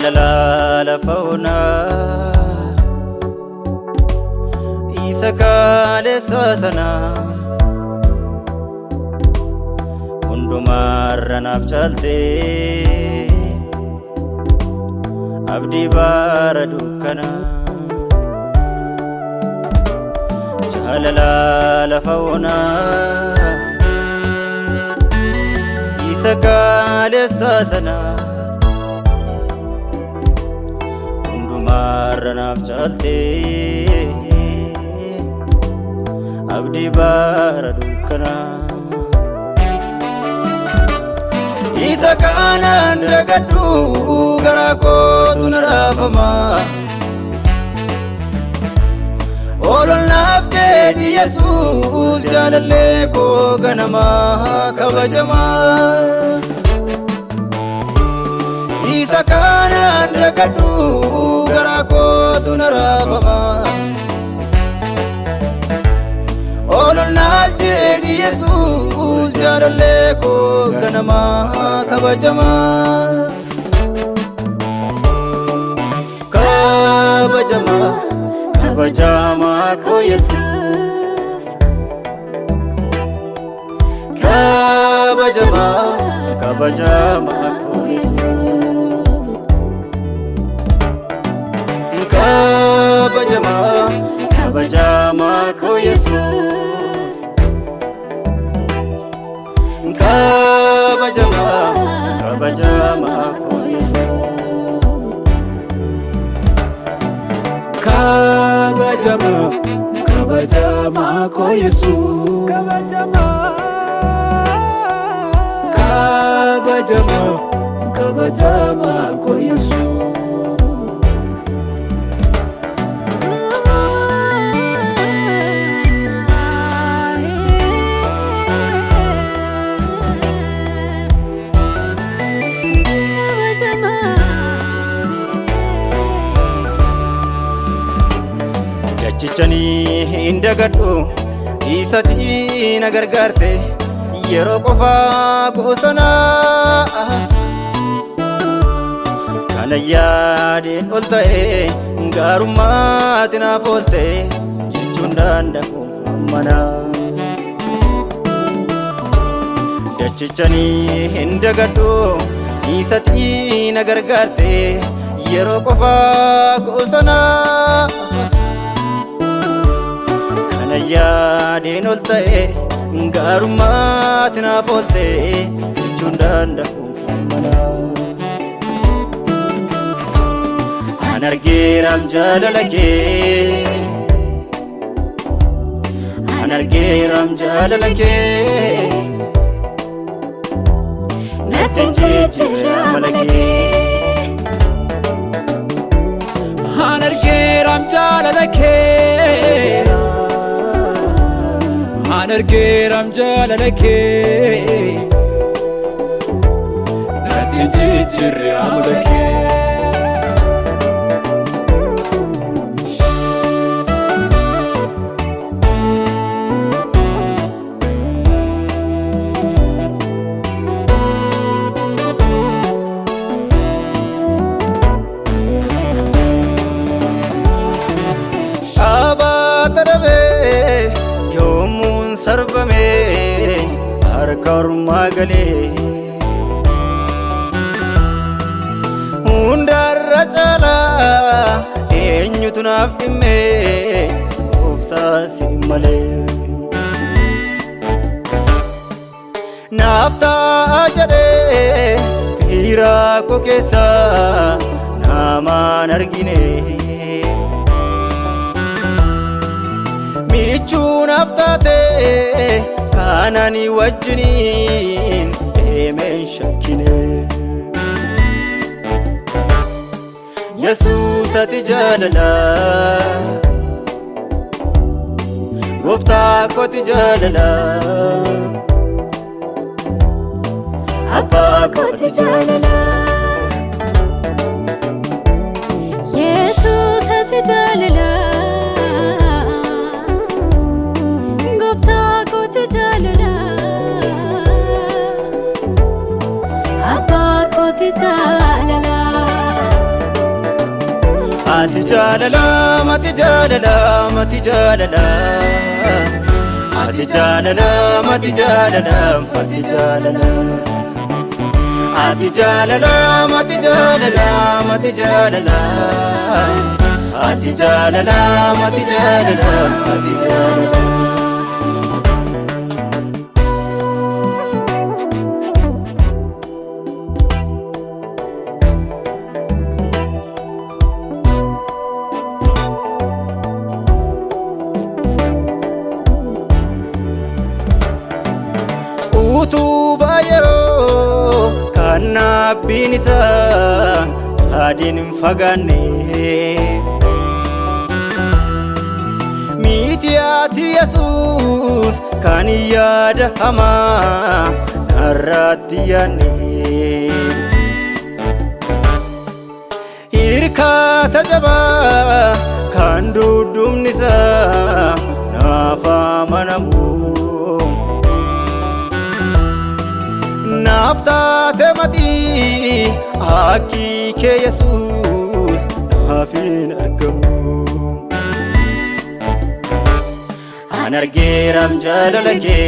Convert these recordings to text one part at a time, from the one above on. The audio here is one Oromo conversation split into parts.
jaalala lafauna isa kaleessa sana hundumarra naaf caalte abdii bara dukkana jaalala lafauna isa kaleessa sana hundumarra naaf caalte abdii bara dukkana isa kanan ragadhu garaa kootu na raafama oolol naaf jedhi Yesuus jaalallee koo ganama kabajama isa kanan ragadhu garaa kootu na raafama oolol naaf jedhi Yesuus jaalallee koo ganama kabajama kabajama kabajama ko Yesuus kabajama kabajama ko Yesuus kabajama kabajama ko Yesuus kabajama kabajama ko Yesuus kabajama kabajama ko Yesuus kabajama kabajama ko Yesuus Chichani indagadhu isati na gargaarte yeroo qofa goosana kana yaadeen ol ta'e gaarummaatti naaf oolte jechuun danda'u mana chichani indagadhu isati na gargaarte yeroo qofa goosana yaadeen ol ta'e gaarummaatti naaf oolte jechuun danda'u mana an argeeram jaalala kee an argeeram jaalala kee natti jijjiirra amala kee an argeeram jaalala kee an argeeram jaalala kee natti jijjiirra amala kee sarbame harka ormaa galee hundarra caalaa eenyutu naaf dhimme gooftaa si malee naaf ta'a jedhee fiira koo keessa namaan argine michuun aftaate kanani wajjiniin deemeen shakkine Yesuus ati jaalala gooftaa kooti jaalala abbaa kooti jaalala Yesuus ati jaalala jaalala Ati jaalala mati jaalala mati jaalala Ati jaalala mati jaalala mati jaalala Ati jaalala mati jaalala mati jaalala Ati jaalala mati jaalala mati jaalala Utuba yeroo kana binisa adin fagane Mitiati Yesus kan yada hama narratiyane Irka tajaba kan dudumnisa nafa manamu Naftate mati aki ke Yesus nafin argamu Anargeram jalalake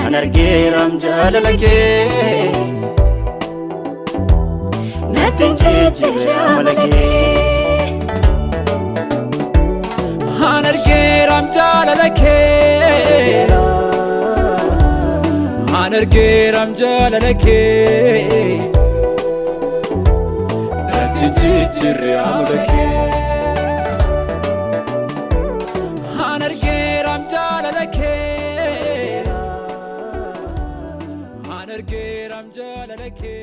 Anargeram jalalake Natin jijjiiramalake Anargeram jalalake Anargeram jalalake Natti jijjiiramalake Anargeram jalalake Anargeram jalalake